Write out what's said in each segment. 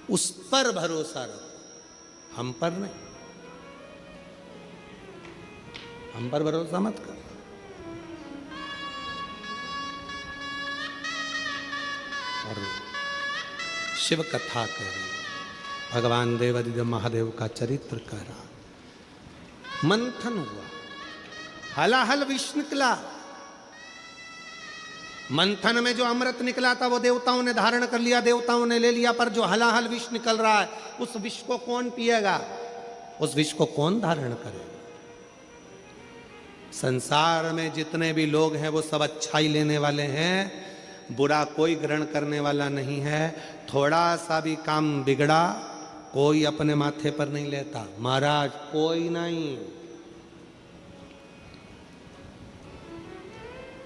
उस पर भरोसा रखो, हम पर नहीं। हम पर भरोसा मत करो। और शिव कथा कर रही, भगवान देवादिदेव महादेव का चरित्र कह रहा। मंथन हुआ, हलाहल विष निकला। मंथन में जो अमृत निकला था वो देवताओं ने धारण कर लिया, देवताओं ने ले लिया, पर जो हलाहल विष निकल रहा है उस विष को कौन पिएगा, उस विष को कौन धारण करेगा? संसार में जितने भी लोग हैं वो सब अच्छाई लेने वाले हैं, बुरा कोई ग्रहण करने वाला नहीं है। थोड़ा सा भी काम बिगड़ा कोई अपने माथे पर नहीं लेता, महाराज कोई नहीं,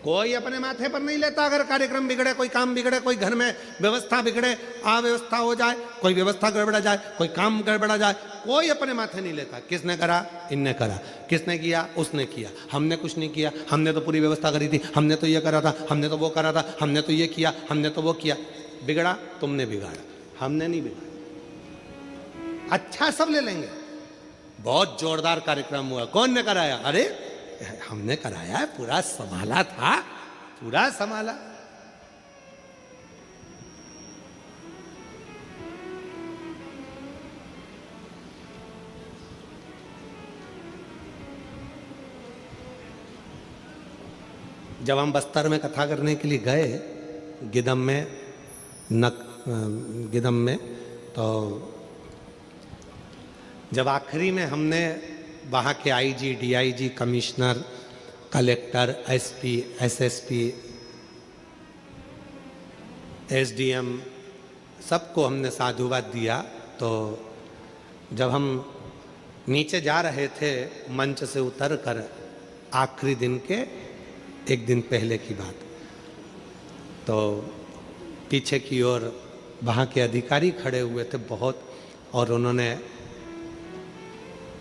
कोई अपने माथे पर नहीं लेता। अगर कार्यक्रम बिगड़े, कोई काम बिगड़े, कोई घर में व्यवस्था बिगड़े, अव्यवस्था हो जाए, कोई व्यवस्था गड़बड़ा जाए, कोई काम गड़बड़ा जाए, कोई अपने माथे नहीं लेता। किसने करा? इनने करा। किसने किया? उसने किया। हमने कुछ नहीं किया, हमने तो पूरी व्यवस्था करी थी, हमने तो ये करा था, हमने तो वो करा था, हमने तो ये किया, हमने तो वो किया। बिगड़ा तुमने बिगाड़ा, हमने नहीं बिगाड़ा। अच्छा सब ले लेंगे, बहुत जोरदार कार्यक्रम हुआ, कौन ने कराया? अरे हमने कराया है, पूरा संभाला था, पूरा संभाला। जब हम बस्तर में कथा करने के लिए गए गिदम में, तो जब आखिरी में हमने वहाँ के IG, DIG, commissioner, collector, SP, SSP, SDM सबको हमने साधुवाद दिया। तो जब हम नीचे जा रहे थे मंच से उतर कर, आखिरी दिन के एक दिन पहले की बात, तो पीछे की ओर वहाँ के अधिकारी खड़े हुए थे बहुत, और उन्होंने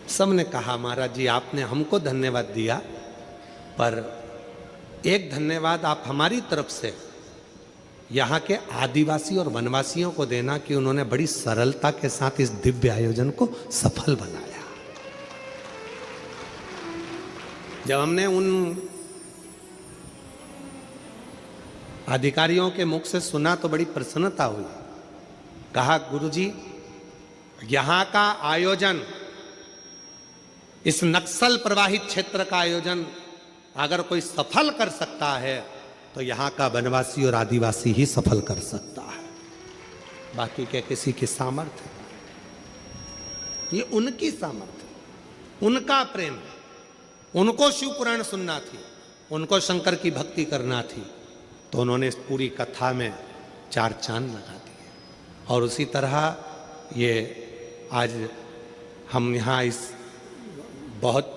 सबने कहा महाराज जी आपने हमको धन्यवाद दिया, पर एक धन्यवाद आप हमारी तरफ से यहाँ के आदिवासी और वनवासियों को देना कि उन्होंने बड़ी सरलता के साथ इस दिव्य आयोजन को सफल बनाया। जब हमने उन अधिकारियों के मुख से सुना तो बड़ी प्रसन्नता हुई। कहा गुरुजी यहाँ का आयोजन, इस नक्सल प्रवाहित क्षेत्र का आयोजन अगर कोई सफल कर सकता है तो यहाँ का वनवासी और आदिवासी ही सफल कर सकता है, बाकी के किसी की सामर्थ्य, ये उनकी सामर्थ्य, उनका प्रेम है। उनको शिव पुराण सुनना थी, उनको शंकर की भक्ति करना थी, तो उन्होंने इस पूरी कथा में 4 चांद लगा दिए। और उसी तरह ये आज हम यहाँ इस बहुत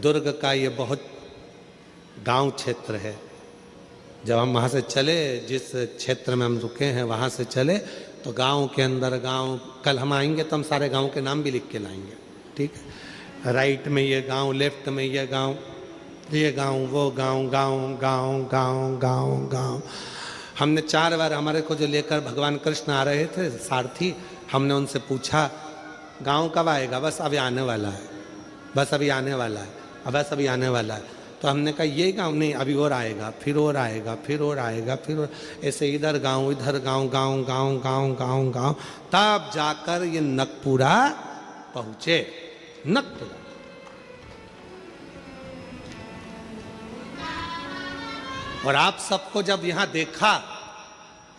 दुर्ग का ये बहुत गांव क्षेत्र है, जब हम वहाँ से चले, जिस क्षेत्र में हम रुके हैं वहाँ से चले, तो गांव के अंदर गांव, कल हम आएंगे तो हम सारे गांव के नाम भी लिख के लाएंगे, ठीक है? राइट में ये गांव, लेफ्ट में ये गांव, ये गांव, वो गांव, गांव गांव गांव गांव गांव। हमने 4 बार, हमारे को जो लेकर भगवान कृष्ण आ रहे थे सारथी, हमने उनसे पूछा गांव कब आएगा? बस अभी आने वाला है, बस अभी आने वाला है, बस अभी आने वाला है। तो हमने कहा ये गांव नहीं, अभी और आएगा, फिर और आएगा, फिर और आएगा, फिर और, ऐसे इधर गांव, इधर गांव, गांव गांव गांव गांव गांव, तब जाकर ये नकपुरा पहुंचे। नकपुरा और आप सबको जब यहां देखा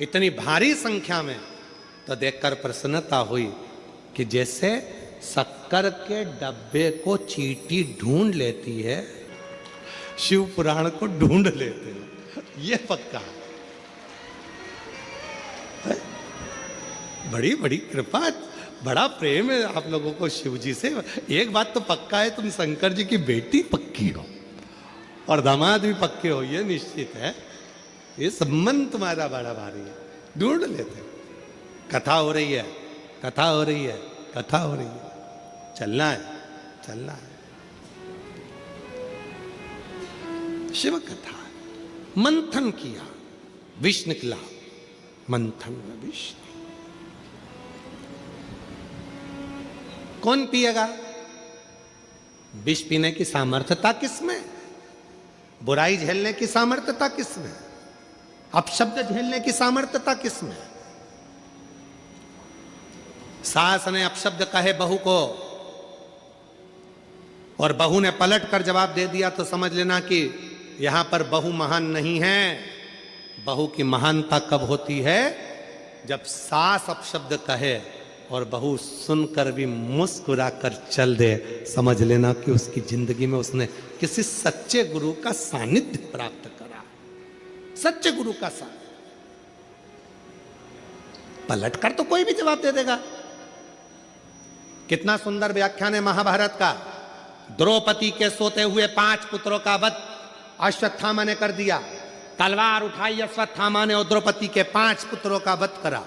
इतनी भारी संख्या में, तो देखकर प्रसन्नता हुई कि जैसे शक्कर के डब्बे को चींटी ढूंढ लेती है, शिव पुराण को ढूंढ लेते हैं, ये पक्का है। बड़ी बड़ी कृपा, बड़ा प्रेम है आप लोगों को शिव जी से। एक बात तो पक्का है, तुम शंकर जी की बेटी पक्की हो और दामाद भी पक्के हो, ये निश्चित है। ये संबंध तुम्हारा बड़ा भारी है, ढूंढ लेते। कथा हो रही है, कथा हो रही है, कथा हो रही है, चलना है, चलना है। शिव कथा, मंथन किया, विष निकला, मंथन में विष। कौन पिएगा? विष पीने की सामर्थ्यता किसमें? बुराई झेलने की सामर्थ्यता किसमें? अपशब्द झेलने की सामर्थ्यता किसमें? सास ने अपशब्द कहे बहू को और बहू ने पलट कर जवाब दे दिया तो समझ लेना कि यहां पर बहू महान नहीं है। बहू की महानता कब होती है? जब सास अपशब्द कहे और बहू सुनकर भी मुस्कुरा कर चल दे, समझ लेना कि उसकी जिंदगी में उसने किसी सच्चे गुरु का सानिध्य प्राप्त करा। सच्चे गुरु का सानिध्य। पलट कर तो कोई भी जवाब दे देगा। कितना सुंदर व्याख्यान है महाभारत का। द्रौपदी के सोते हुए 5 पुत्रों का वध अश्वत्थामा ने कर दिया। तलवार उठाई अश्वत्थामा ने और द्रौपदी के 5 पुत्रों का वध करा।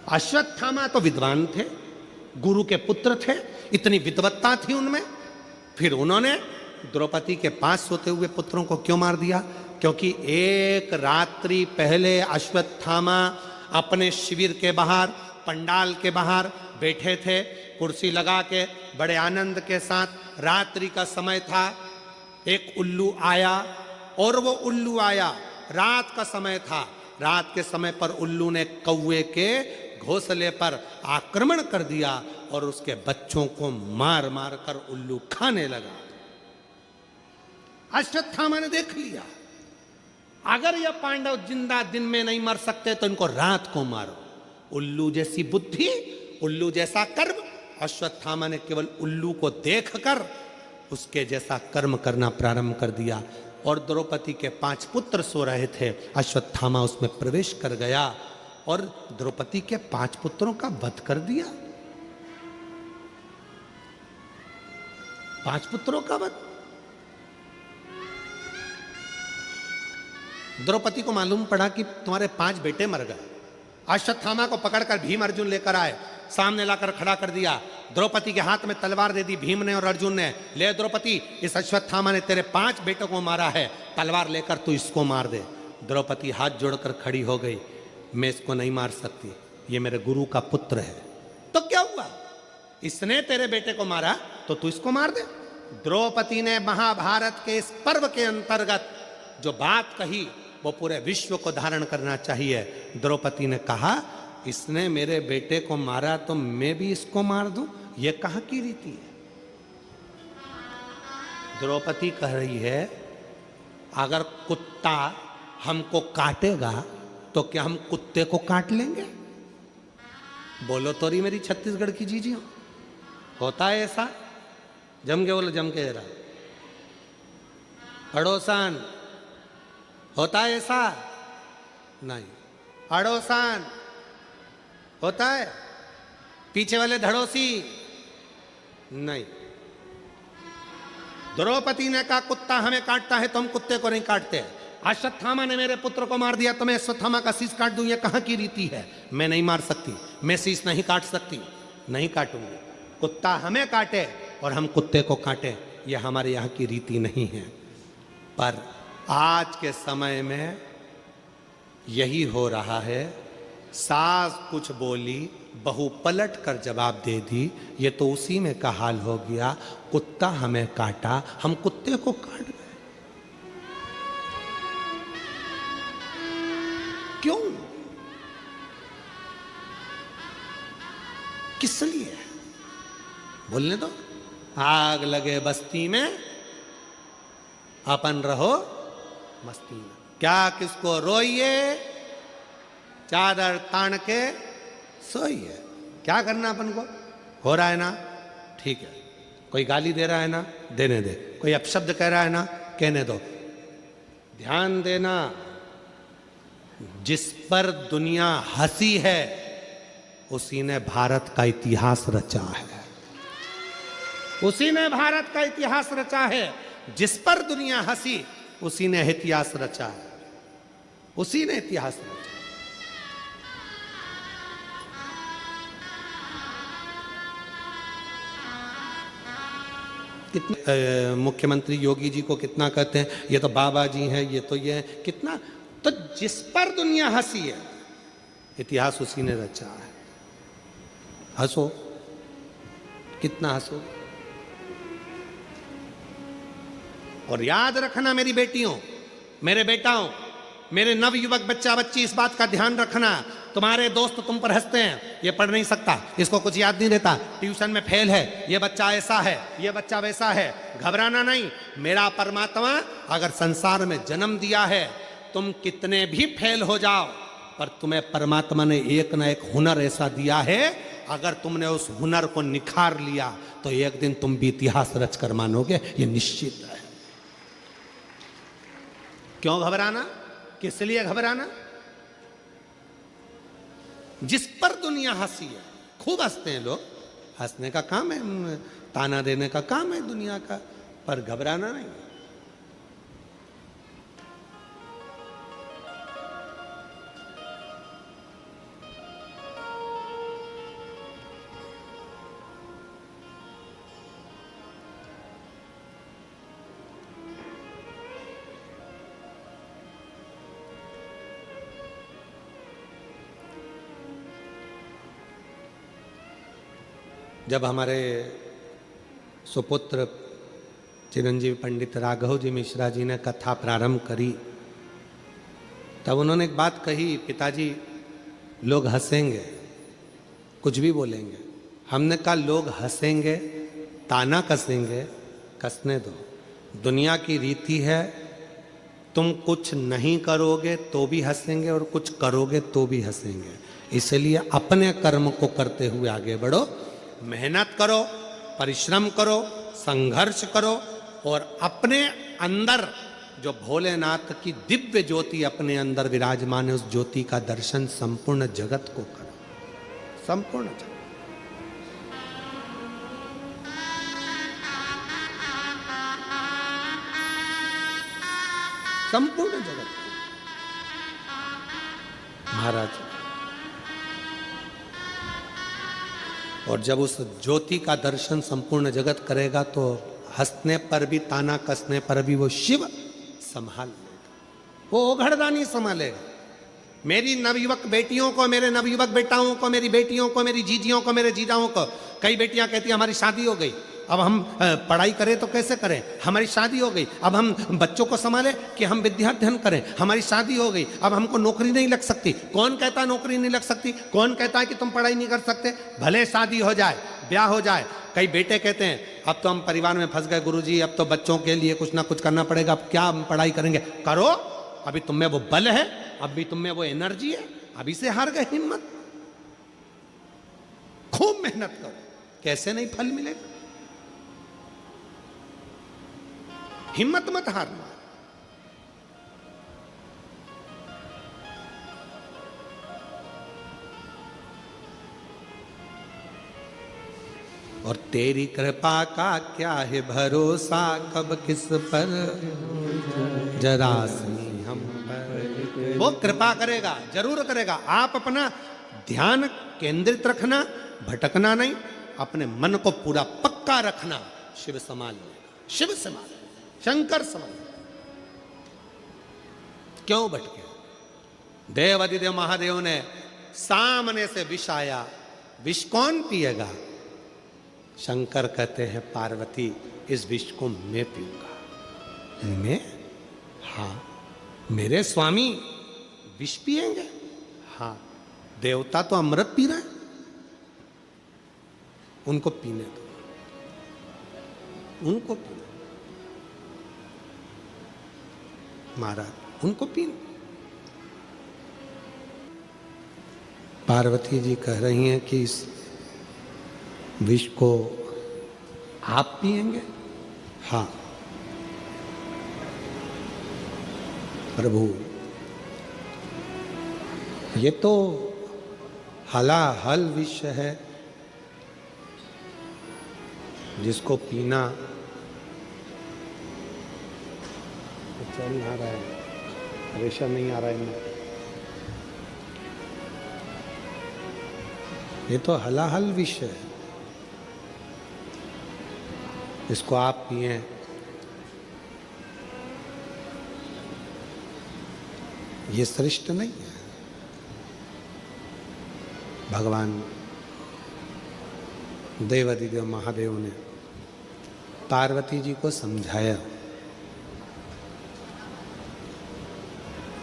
अश्वत्थामा तो विद्वान थे, गुरु के पुत्र थे, इतनी विद्वत्ता थी उनमें। फिर उन्होंने द्रौपदी के 5 सोते हुए पुत्रों को क्यों मार दिया? क्योंकि एक रात्रि पहले अश्वत्थामा अपने शिविर के बाहर, पंडाल के बाहर बैठे थे, कुर्सी लगा के बड़े आनंद के साथ। रात्रि का समय था। एक उल्लू आया और वो उल्लू आया, रात का समय था। रात के समय पर उल्लू ने कौवे के घोंसले पर आक्रमण कर दिया और उसके बच्चों को मार मार कर उल्लू खाने लगा। अश्वत्थामा ने देख लिया, अगर यह पांडव जिंदा दिन में नहीं मर सकते तो इनको रात को मारो। उल्लू जैसी बुद्धि, उल्लू जैसा कर्म। अश्वत्थामा ने केवल उल्लू को देखकर उसके जैसा कर्म करना प्रारंभ कर दिया। और द्रौपदी के 5 पुत्र सो रहे थे। अश्वत्थामा उसमें प्रवेश कर गया और द्रौपदी के 5 पुत्रों का वध कर दिया। 5 पुत्रों का वध। द्रौपदी को मालूम पड़ा कि तुम्हारे 5 बेटे मर गए। अश्वत्थामा को पकड़कर भीम अर्जुन लेकर आए, सामने लाकर खड़ा कर दिया। द्रौपदी के हाथ में तलवार दे दी भीम ने और अर्जुन ने। ले द्रौपदी, इस अश्वत्थामा ने तेरे 5 बेटों को मारा है, तलवार लेकर तू इसको मार दे। द्रौपदी हाथ जोड़कर खड़ी हो गई, मैं इसको नहीं मार सकती, ये मेरे गुरु का पुत्र है। तो क्या हुआ? इसने तेरे बेटे को मारा तो तू इसको मार दे। द्रौपदी ने महाभारत के इस पर्व के अंतर्गत जो बात कही वो पूरे विश्व को धारण करना चाहिए। द्रौपदी ने कहा, इसने मेरे बेटे को मारा तो मैं भी इसको मार दूं, ये कहां की रीति है? द्रौपदी कह रही है, अगर कुत्ता हमको काटेगा तो क्या हम कुत्ते को काट लेंगे? बोलो तो रही मेरी छत्तीसगढ़ की जीजियों, होता है ऐसा? जम के बोलो, जम के जरा। अड़ोसान होता है ऐसा? नहीं। अड़ोसान होता है? पीछे वाले धड़ोसी नहीं। द्रौपदी ने कहा, कुत्ता हमें काटता है तो हम कुत्ते को नहीं काटते। अश्वत्थामा ने मेरे पुत्र को मार दिया तो मैं अश्वत्थामा का शीश काट दूं, ये कहां की रीति है? मैं नहीं मार सकती, मैं शीश नहीं काट सकती, नहीं काटूंगी। कुत्ता हमें काटे और हम कुत्ते को काटें, यह हमारे यहाँ की रीति नहीं है। पर आज के समय में यही हो रहा है। सास कुछ बोली, बहू पलट कर जवाब दे दी, ये तो उसी में का हाल हो गया। कुत्ता हमें काटा, हम कुत्ते को काट गए। क्यों? किस लिए? बोलने दो। आग लगे बस्ती में, अपन रहो मस्ती में। क्या किसको रोइए, चादर तान के सोइए। क्या करना अपन को? हो रहा है ना, ठीक है। कोई गाली दे रहा है ना, देने दे। कोई अपशब्द कह रहा है ना, कहने दो। ध्यान देना, जिस पर दुनिया हंसी है उसी ने भारत का इतिहास रचा है। उसी ने भारत का इतिहास रचा है। जिस पर दुनिया हंसी उसी ने इतिहास रचा है। उसी ने इतिहास रचा। कितने मुख्यमंत्री योगी जी को कितना कहते हैं, ये तो बाबा जी हैं, ये तो ये कितना। तो जिस पर दुनिया हंसी है, इतिहास उसी ने रचा है। हंसो, कितना हंसो। और याद रखना मेरी बेटियों, मेरे बेटाओं, मेरे नवयुवक बच्चा बच्ची, इस बात का ध्यान रखना, तुम्हारे दोस्त तुम पर हंसते हैं, ये पढ़ नहीं सकता, इसको कुछ याद नहीं रहता, ट्यूशन में फेल है, ये बच्चा ऐसा है, ये बच्चा वैसा है। घबराना नहीं। मेरा परमात्मा अगर संसार में जन्म दिया है, तुम कितने भी फेल हो जाओ, पर तुम्हें परमात्मा ने एक ना एक हुनर ऐसा दिया है, अगर तुमने उस हुनर को निखार लिया तो एक दिन तुम भी इतिहास रच कर मानोगे, ये निश्चित है। क्यों घबराना? किस लिए घबराना? जिस पर दुनिया हंसी है, खूब हंसते हैं लोग, हंसने का काम है, ताना देने का काम है दुनिया का, पर घबराना नहीं। जब हमारे सुपुत्र चिरंजीवी पंडित राघव जी मिश्रा जी ने कथा प्रारंभ करी, तब उन्होंने एक बात कही, पिताजी लोग हंसेंगे, कुछ भी बोलेंगे। हमने कहा लोग हंसेंगे, ताना कसेंगे, कसने दो। दुनिया की रीति है, तुम कुछ नहीं करोगे तो भी हंसेंगे और कुछ करोगे तो भी हंसेंगे। इसलिए अपने कर्म को करते हुए आगे बढ़ो, मेहनत करो, परिश्रम करो, संघर्ष करो, और अपने अंदर जो भोलेनाथ की दिव्य ज्योति अपने अंदर विराजमान है, उस ज्योति का दर्शन संपूर्ण जगत को करो, संपूर्ण जगत। संपूर्ण जगत महाराज। और जब उस ज्योति का दर्शन संपूर्ण जगत करेगा तो हंसने पर भी, ताना कसने पर भी वो शिव संभाल लेगा, वो ओघड़दानी संभालेगा। मेरी नवयुवक बेटियों को, मेरे नवयुवक बेटाओं को, मेरी बेटियों को, मेरी जीजियों को, मेरे जीजाओं को, कई बेटियां कहती हैं हमारी शादी हो गई, अब हम पढ़ाई करें तो कैसे करें, हमारी शादी हो गई, अब हम बच्चों को संभालें कि हम विद्याध्ययन करें, हमारी शादी हो गई, अब हमको नौकरी नहीं लग सकती। कौन कहता है नौकरी नहीं लग सकती? कौन कहता है कि तुम पढ़ाई नहीं कर सकते? भले शादी हो जाए, ब्याह हो जाए। कई बेटे कहते हैं अब तो हम परिवार में फंस गए गुरुजी, अब तो बच्चों के लिए कुछ ना कुछ करना पड़ेगा, अब क्या हम पढ़ाई करेंगे? करो, अभी तुम में वो बल है, अभी तुम में वो एनर्जी है, अभी से हार गए हिम्मत, खूब मेहनत करो। कैसे नहीं फल मिलेगा? हिम्मत मत हारना। और तेरी कृपा का क्या है भरोसा, कब किस पर जरा सी हम पर। वो कृपा करेगा, जरूर करेगा। आप अपना ध्यान केंद्रित रखना, भटकना नहीं, अपने मन को पूरा पक्का रखना, शिव संभाल लेगा, शिव संभाल, शंकर संभाल। क्यों भटके? देव अधिदेव महादेव ने सामने से विष आया, विष कौन पिएगा? शंकर कहते हैं पार्वती इस विष को मैं पीऊंगा। मैं? हाँ, मेरे स्वामी विष पिएंगे? हाँ, देवता तो अमृत पी रहे हैं, उनको पीने दो, उनको पीने, महाराज उनको पीने। पार्वती जी कह रही हैं कि इस विष को आप पिएंगे? हाँ प्रभु, ये तो हलाहल विष है, जिसको पीना अच्छा नहीं आ रहा है, प्रेशर नहीं आ रहा है इनमें। ये तो हलाहल विष है, इसको आप पिए। ये श्रेष्ठ नहीं है। भगवान देवाधिदेव महादेव ने पार्वती जी को समझाया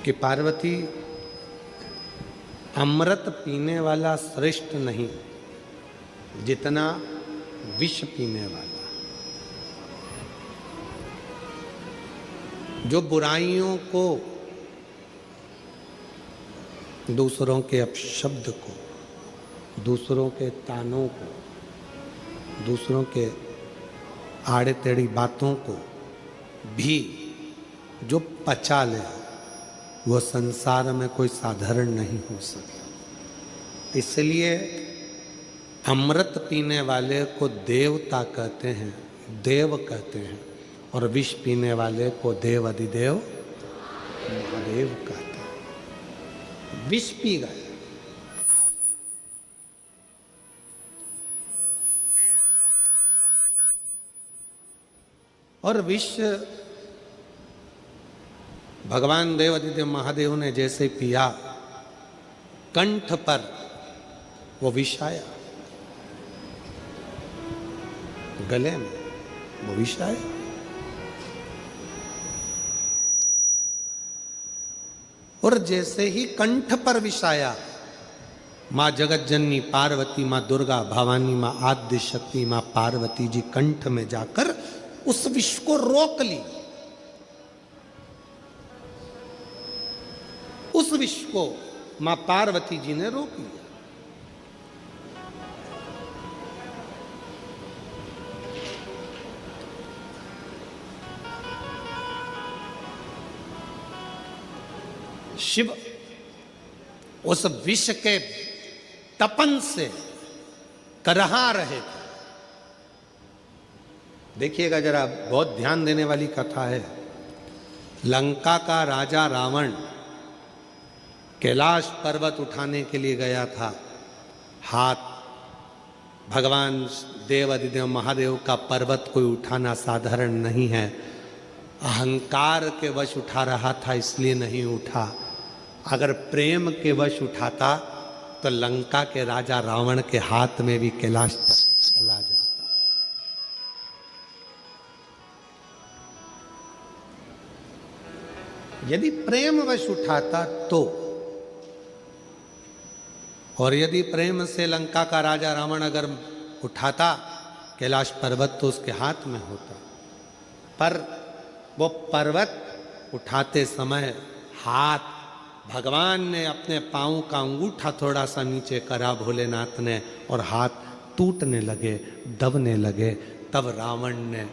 कि पार्वती, अमृत पीने वाला श्रेष्ठ नहीं जितना विष पीने वाला। जो बुराइयों को, दूसरों के अपशब्द को, दूसरों के तानों को, दूसरों के आड़े टेढ़ी बातों को भी जो पचा ले, वो संसार में कोई साधारण नहीं हो सकता। इसलिए अमृत पीने वाले को देवता कहते हैं, देव कहते हैं, और विष पीने वाले को देव अधिदेव महादेव कहते हैं। विष पी गए, और विष भगवान देव अधिदेव महादेव ने जैसे पिया, कंठ पर वो विष आया, गले में वो विष आया। और जैसे ही कंठ पर विष आया, मां जगत जननी पार्वती, मां दुर्गा भवानी, मां आद्य शक्ति, मां पार्वती जी कंठ में जाकर उस विष को रोक ली। उस विष को मां पार्वती जी ने रोक लिया। शिव उस विष के तपन से करहा रहे थे। देखिएगा जरा, बहुत ध्यान देने वाली कथा है। लंका का राजा रावण कैलाश पर्वत उठाने के लिए गया था। हाथ भगवान देव अधिदेव महादेव का पर्वत कोई उठाना साधारण नहीं है। अहंकार के वश उठा रहा था, इसलिए नहीं उठा। अगर प्रेम के वश उठाता तो लंका के राजा रावण के हाथ में भी कैलाश चला जाता। यदि प्रेम वश उठाता तो, और यदि प्रेम से लंका का राजा रावण अगर उठाता कैलाश पर्वत तो उसके हाथ में होता। पर वो पर्वत उठाते समय हाथ भगवान ने अपने पांव का अंगूठा थोड़ा सा नीचे करा भोलेनाथ ने, और हाथ टूटने लगे, दबने लगे। तब रावण ने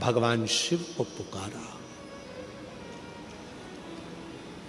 भगवान शिव को पुकारा।